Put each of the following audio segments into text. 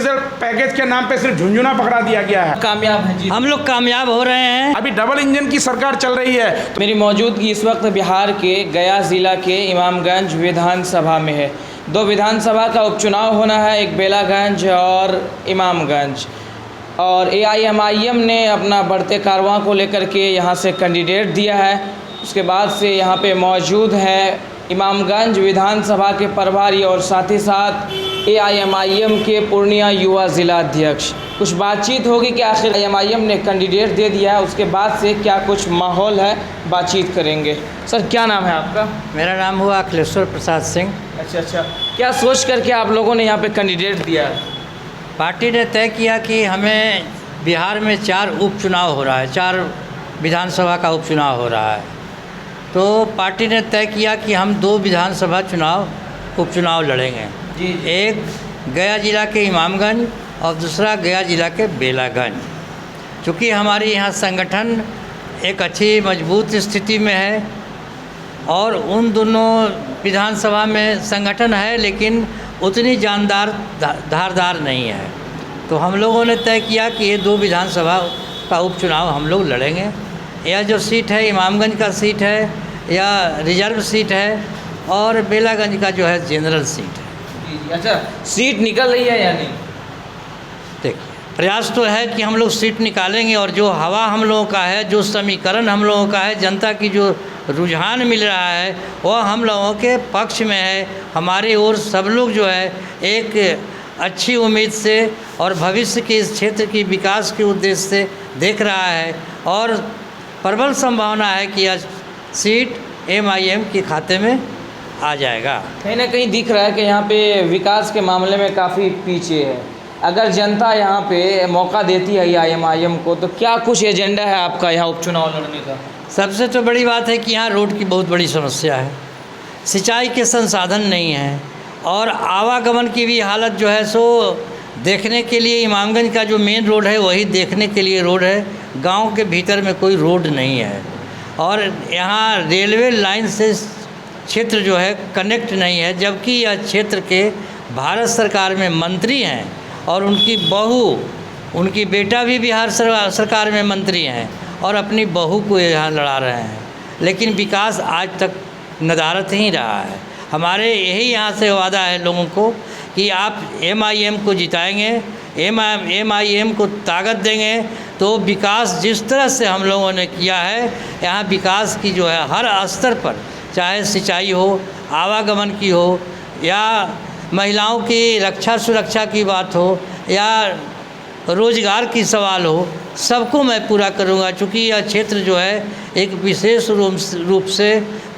Special package के नाम पे सिर्फ झुंझुना पकड़ा दिया गया है। कामयाब हैं जी, हम लोग कामयाब हो रहे हैं। अभी डबल इंजन की सरकार चल रही है। मेरी मौजूदगी इस वक्त बिहार के गया ज़िला के इमामगंज विधानसभा में है। दो विधानसभा का उपचुनाव होना है, एक बेलागंज और इमामगंज। और AIMIM ने अपना बढ़ते कारवां को लेकर के यहाँ से कैंडिडेट दिया है। उसके बाद से यहाँ पे मौजूद है इमामगंज विधानसभा के प्रभारी और साथ ही साथ AIMIM के पूर्णिया युवा ज़िला अध्यक्ष। कुछ बातचीत होगी कि आखिर AIMIM ने कैंडिडेट दे दिया है, उसके बाद से क्या कुछ माहौल है, बातचीत करेंगे। सर क्या नाम है आपका? मेरा नाम हुआ अखिलेश्वर प्रसाद सिंह। अच्छा, क्या सोच करके आप लोगों ने यहाँ पे कैंडिडेट दिया है? पार्टी ने तय किया कि हमें बिहार में 4 उपचुनाव हो रहा है, 4 विधानसभा का उपचुनाव हो रहा है। तो पार्टी ने तय किया कि हम 2 विधानसभा उपचुनाव लड़ेंगे जी। एक गया जिला के इमामगंज और दूसरा गया जिला के बेलागंज। चूँकि हमारे यहाँ संगठन एक अच्छी मजबूत स्थिति में है और उन दोनों विधानसभा में संगठन है लेकिन उतनी जानदार धारदार नहीं है, तो हम लोगों ने तय किया कि ये 2 विधानसभा का उपचुनाव हम लोग लड़ेंगे। यह जो सीट है इमामगंज का सीट है या रिजर्व सीट है और बेलागंज का जो है जनरल सीट है। जी। अच्छा, सीट निकल रही है या नहीं? देखिए, प्रयास तो है कि हम लोग सीट निकालेंगे और जो हवा हम लोगों का है, जो समीकरण हम लोगों का है, जनता की जो रुझान मिल रहा है वह हम लोगों के पक्ष में है। हमारी ओर सब लोग जो है एक अच्छी उम्मीद से और भविष्य के इस क्षेत्र की विकास के उद्देश्य से देख रहा है और प्रबल संभावना है कि यह सीट MIM के खाते में आ जाएगा। कहीं ना कहीं दिख रहा है कि यहाँ पे विकास के मामले में काफ़ी पीछे है। अगर जनता यहाँ पे मौका देती है AIMIM को, तो क्या कुछ एजेंडा है आपका यहाँ उपचुनाव लड़ने का? सबसे तो बड़ी बात है कि यहाँ रोड की बहुत बड़ी समस्या है, सिंचाई के संसाधन नहीं हैं और आवागमन की भी हालत जो है सो देखने के लिए इमामगंज का जो मेन रोड है वही देखने के लिए रोड है, गांव के भीतर में कोई रोड नहीं है और यहाँ रेलवे लाइन से क्षेत्र जो है कनेक्ट नहीं है, जबकि यह क्षेत्र के भारत सरकार में मंत्री हैं और उनकी बहू, उनकी बेटा भी बिहार सरकार में मंत्री हैं और अपनी बहू को यहाँ लड़ा रहे हैं, लेकिन विकास आज तक नदारद ही रहा है। हमारे यही यहाँ से वादा है लोगों को कि आप MIM को जिताएंगे, MIM को ताकत देंगे तो विकास जिस तरह से हम लोगों ने किया है, यहाँ विकास की जो है हर स्तर पर, चाहे सिंचाई हो, आवागमन की हो या महिलाओं की रक्षा सुरक्षा की बात हो या रोजगार की सवाल हो, सबको मैं पूरा करूंगा। चूँकि यह क्षेत्र जो है एक विशेष रूप से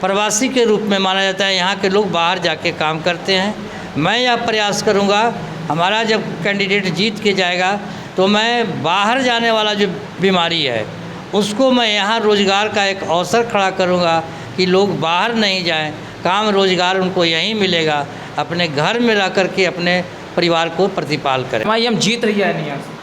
प्रवासी के रूप में माना जाता है, यहाँ के लोग बाहर जाके काम करते हैं। मैं यह प्रयास करूंगा, हमारा जब कैंडिडेट जीत के जाएगा तो मैं बाहर जाने वाला जो बीमारी है उसको मैं यहाँ रोज़गार का एक अवसर खड़ा करूँगा कि लोग बाहर नहीं जाएं, काम रोज़गार उनको यहीं मिलेगा, अपने घर में रह कर के अपने परिवार को प्रतिपाल करें। MIM जीत रही है नहीं यहाँ से?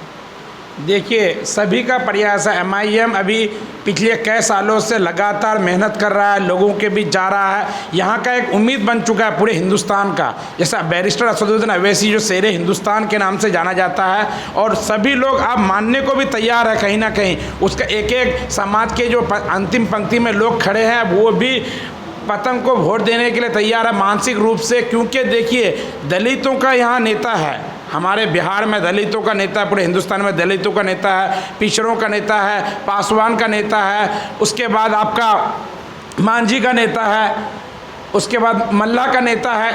देखिए, सभी का प्रयास है। MIM अभी पिछले कई सालों से लगातार मेहनत कर रहा है, लोगों के बीच जा रहा है, यहाँ का एक उम्मीद बन चुका है पूरे हिंदुस्तान का। जैसा बैरिस्टर असदुद्दीन अवैसी जो शेरे हिंदुस्तान के नाम से जाना जाता है और सभी लोग अब मानने को भी तैयार है कहीं ना कहीं। उसका एक एक समाज के जो अंतिम पंक्ति में लोग खड़े हैं वो भी पतंग को वोट देने के लिए तैयार है मानसिक रूप से, क्योंकि देखिए दलितों का यहाँ नेता है, हमारे बिहार में दलितों का नेता है, पूरे हिंदुस्तान में दलितों का नेता है, पिछड़ों का नेता है, पासवान का नेता है, उसके बाद आपका मांझी का नेता है, उसके बाद मल्ला का नेता है,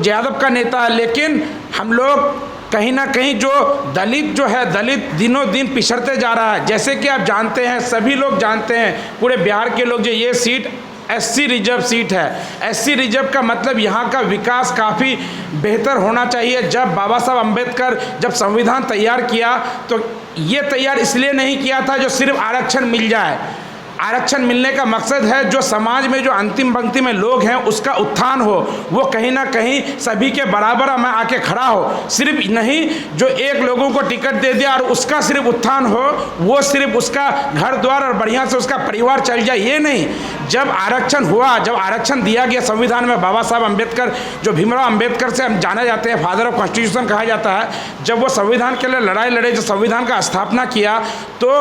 यादव का नेता है। लेकिन हम लोग कहीं ना कहीं जो दलित जो है, दलित दिनों दिन पिछड़ते जा रहा है। जैसे कि आप जानते हैं, सभी लोग जानते हैं, पूरे बिहार के लोग, जो ये सीट SC रिजर्व सीट है। SC रिजर्व का मतलब यहाँ का विकास काफ़ी बेहतर होना चाहिए। जब बाबा साहब अम्बेडकर जब संविधान तैयार किया तो ये तैयार इसलिए नहीं किया था जो सिर्फ आरक्षण मिल जाए, आरक्षण मिलने का मकसद है जो समाज में जो अंतिम पंक्ति में लोग हैं उसका उत्थान हो, वो कहीं ना कहीं सभी के बराबर में आके खड़ा हो। सिर्फ नहीं जो एक लोगों को टिकट दे दिया और उसका सिर्फ उत्थान हो, वो सिर्फ उसका घर द्वार और बढ़िया से उसका परिवार चल जाए, ये नहीं। जब आरक्षण हुआ, जब आरक्षण दिया गया संविधान में, बाबा साहब अम्बेडकर जो भीमराव अम्बेडकर से हम जाने जाते हैं, फादर ऑफ कॉन्स्टिट्यूशन कहा जाता है, जब वो संविधान के लिए लड़ाई लड़े, जो संविधान का स्थापना किया, तो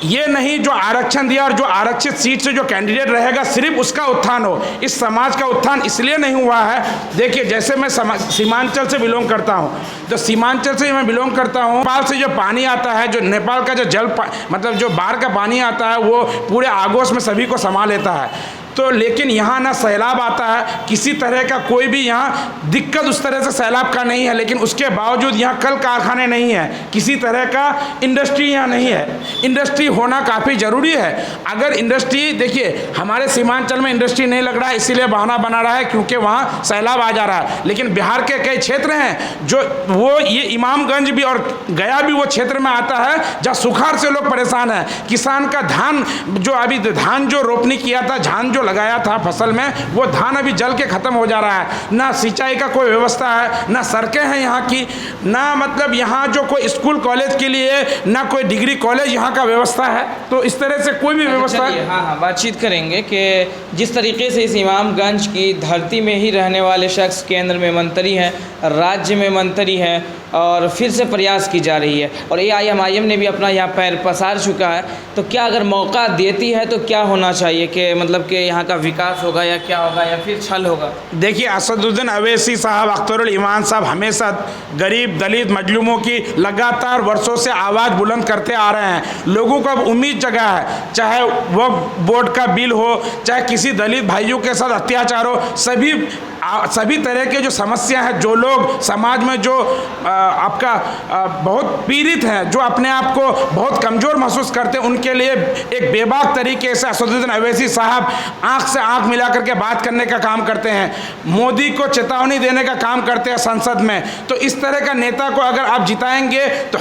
ये नहीं जो आरक्षण दिया और जो आरक्षित सीट से जो कैंडिडेट रहेगा सिर्फ उसका उत्थान हो। इस समाज का उत्थान इसलिए नहीं हुआ है। देखिए जैसे मैं सीमांचल से बिलोंग करता हूँ, तो सीमांचल से मैं बिलोंग करता हूँ, नेपाल से जो पानी आता है, जो नेपाल का जो मतलब जो बाढ़ का पानी आता है वो पूरे आगोश में सभी को समा लेता है। तो लेकिन यहाँ ना सैलाब आता है, किसी तरह का कोई भी यहाँ दिक्कत उस तरह से सैलाब का नहीं है, लेकिन उसके बावजूद यहाँ कल कारखाने नहीं है, किसी तरह का इंडस्ट्री यहाँ नहीं है। इंडस्ट्री होना काफ़ी ज़रूरी है। अगर इंडस्ट्री, देखिए हमारे सीमांचल में इंडस्ट्री नहीं लग रहा है, इसीलिए बहाना बना रहा है क्योंकि वहाँ सैलाब आ जा रहा है। लेकिन बिहार के कई क्षेत्र हैं जो वो ये इमामगंज भी और गया भी वो क्षेत्र में आता है जहाँ सुखाड़ से लोग परेशान हैं। किसान का धान जो अभी धान जो रोपनी किया था, धान जो लगाया था फसल में, वो धान अभी जल के ख़त्म हो जा रहा है। ना सिंचाई का कोई व्यवस्था है, ना सड़कें हैं यहाँ की, ना मतलब यहाँ जो कोई स्कूल कॉलेज के लिए, ना कोई डिग्री कॉलेज यहाँ का व्यवस्था है। तो इस तरह से कोई भी व्यवस्था है। हाँ, बातचीत करेंगे कि जिस तरीके से इस इमामगंज की धरती में ही रहने वाले शख्स केंद्र में मंत्री हैं, राज्य में मंत्री हैं और फिर से प्रयास की जा रही है और AIMIM ने भी अपना यहाँ पैर पसार चुका है, तो क्या अगर मौका देती है तो क्या होना चाहिए कि मतलब कि यहाँ का विकास होगा या क्या होगा या फिर छल होगा? देखिए असदुद्दीन अवैसी साहब, अख्तरुल ईमान साहब हमेशा गरीब दलित मजलूमों की लगातार वर्षों से आवाज़ बुलंद करते आ रहे हैं। लोगों को अब उम्मीद जगा है, चाहे वक्फ बोर्ड का बिल हो, चाहे किसी दलित भाइयों के साथ अत्याचार हो, सभी तरह के जो समस्या है, जो लोग समाज में जो आपका बहुत पीड़ित हैं, जो अपने आप को बहुत कमज़ोर महसूस करते हैं, उनके लिए एक बेबाक तरीके से असदुद्दीन अवैसी साहब आंख से आंख मिला करके बात करने का काम करते हैं, मोदी को चेतावनी देने का काम करते हैं संसद में। तो इस तरह का नेता को अगर आप जिताएंगे तो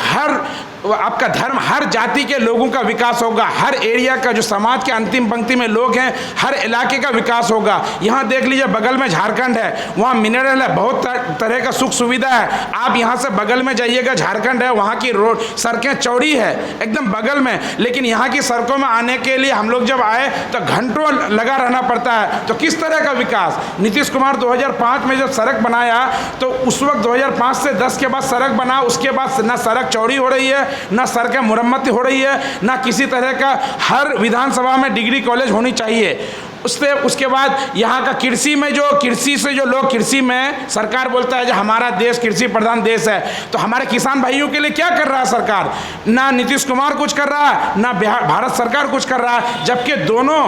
आपका धर्म, हर जाति के लोगों का विकास होगा, हर एरिया का जो समाज के अंतिम पंक्ति में लोग हैं, हर इलाके का विकास होगा। यहाँ देख लीजिए बगल में झारखंड है, वहाँ मिनरल है, बहुत तरह का सुख सुविधा है। आप यहाँ से बगल में जाइएगा, झारखंड है, वहाँ की रोड सड़कें चौड़ी है एकदम बगल में, लेकिन यहाँ की सड़कों में आने के लिए हम लोग जब आए तो घंटों लगा रहना पड़ता है। तो किस तरह का विकास? नीतीश कुमार 2005 में जब सड़क बनाया तो उस वक्त 2005 से 10 के बाद सड़क बना, उसके बाद ना सड़क चौड़ी हो रही है, ना सड़कें मुरम्मत हो रही है, ना किसी तरह का हर विधानसभा में डिग्री कॉलेज होनी चाहिए। उसके बाद यहाँ का कृषि से जो लोग, कृषि में सरकार बोलता है जो हमारा देश कृषि प्रधान देश है, तो हमारे किसान भाइयों के लिए क्या कर रहा है सरकार? ना नीतीश कुमार कुछ कर रहा है, ना भारत सरकार कुछ कर रहा है, जबकि दोनों।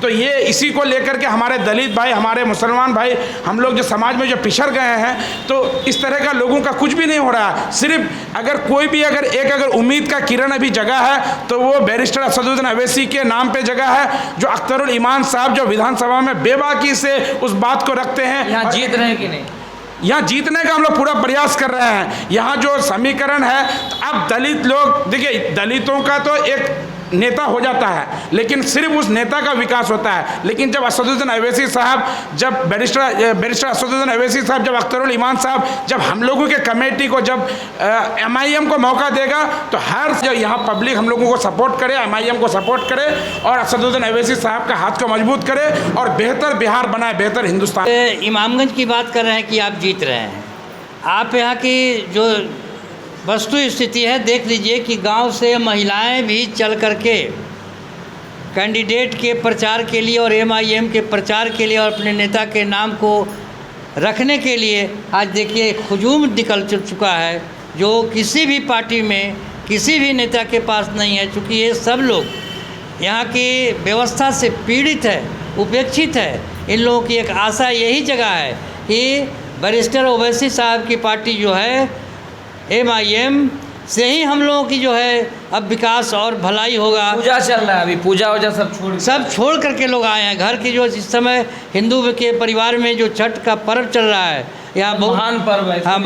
तो ये इसी को लेकर के हमारे दलित भाई, हमारे मुसलमान भाई, हम लोग जो समाज में जो पिछड़ गए हैं, तो इस तरह का लोगों का कुछ भी नहीं हो रहा है। सिर्फ अगर कोई भी अगर उम्मीद का किरण अभी जगह है तो वो बैरिस्टर असदुद्दीन अवैसी के नाम पे जगह है, जो अख्तरुल ईमान साहब जो विधानसभा में बेबाकी से उस बात को रखते हैं। यहाँ जीत रहे हैं कि नहीं? यहाँ जीतने का हम लोग पूरा प्रयास कर रहे हैं। यहाँ जो समीकरण है, तो अब दलित लोग, देखिए दलितों का तो एक नेता हो जाता है, लेकिन सिर्फ उस नेता का विकास होता है। लेकिन जब असदुद्दीन अवैसी साहब, जब बैरिस्टर असदुद्दीन अवैसी साहब, जब अख्तरुल ईमान साहब, जब हम लोगों के कमेटी को, जब MIM को मौका देगा, तो हर जो यहाँ पब्लिक हम लोगों को सपोर्ट करे, MIM को सपोर्ट करे और असदुद्दीन अवैसी साहब का हाथ को मजबूत करे और बेहतर बिहार बनाए, बेहतर हिंदुस्तान। इमामगंज की बात कर रहे हैं कि आप जीत रहे हैं। आप यहाँ की जो वस्तु स्थिति है देख लीजिए कि गांव से महिलाएं भी चल करके कैंडिडेट के प्रचार के लिए और MIM के प्रचार के लिए और अपने नेता के नाम को रखने के लिए आज देखिए एक हुजूम निकल चुका है, जो किसी भी पार्टी में किसी भी नेता के पास नहीं है। चूँकि ये सब लोग यहाँ की व्यवस्था से पीड़ित है, उपेक्षित है। इन लोगों की एक आशा यही जगह है कि बैरिस्टर ओवैसी साहब की पार्टी जो है MIM से ही हम लोगों की जो है अब विकास और भलाई होगा। पूजा चल रहा है अभी, पूजा वूजा सब छोड़ करके लोग आए हैं। घर की जो इस समय हिंदू के परिवार में जो छठ का पर्व चल रहा है, यहाँ बहुत महान पर्व है।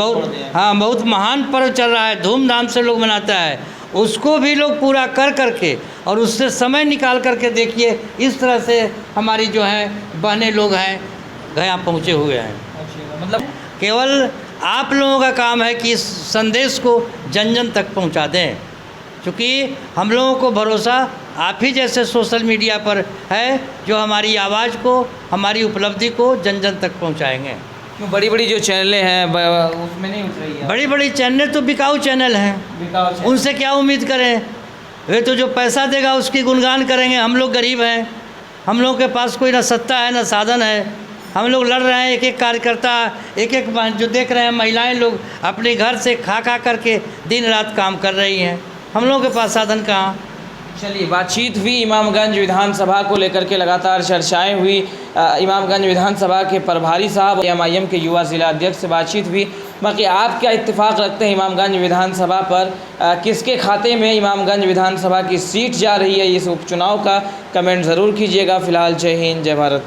बहुत महान पर्व चल रहा है, धूमधाम से लोग मनाता है। उसको भी लोग पूरा कर करके और उससे समय निकाल करके देखिए, इस तरह से हमारी जो है बहनें लोग हैं गया पहुँचे हुए हैं। मतलब केवल आप लोगों का काम है कि इस संदेश को जन जन तक पहुंचा दें, क्योंकि हम लोगों को भरोसा आप ही जैसे सोशल मीडिया पर है जो हमारी आवाज़ को, हमारी उपलब्धि को जन जन तक पहुंचाएंगे। क्यों बड़ी बड़ी जो चैनलें हैं उसमें नहीं उठ रही है? बड़ी बड़ी चैनल तो बिकाऊ चैनल हैं, बिकाऊ चैनल। उनसे क्या उम्मीद करें? वे तो जो पैसा देगा उसकी गुणगान करेंगे। हम लोग गरीब हैं, हम लोगों के पास कोई ना सत्ता है ना साधन है। हम लोग लड़ रहे हैं, एक एक कार्यकर्ता, एक एक जो देख रहे हैं महिलाएं लोग अपने घर से खा खा करके दिन रात काम कर रही हैं। हम लोगों के पास साधन कहाँ। चलिए, बातचीत हुई इमामगंज विधानसभा को लेकर के, लगातार चर्चाएं हुई। इमामगंज विधानसभा के प्रभारी साहब एमआईएम के युवा जिला अध्यक्ष से बातचीत हुई। बाकी आप क्या इत्तेफाक रखते हैं इमामगंज विधानसभा पर? किसके खाते में इमामगंज विधानसभा की सीट जा रही है इस उपचुनाव का? कमेंट ज़रूर कीजिएगा। फिलहाल जय हिंद, जय भारत।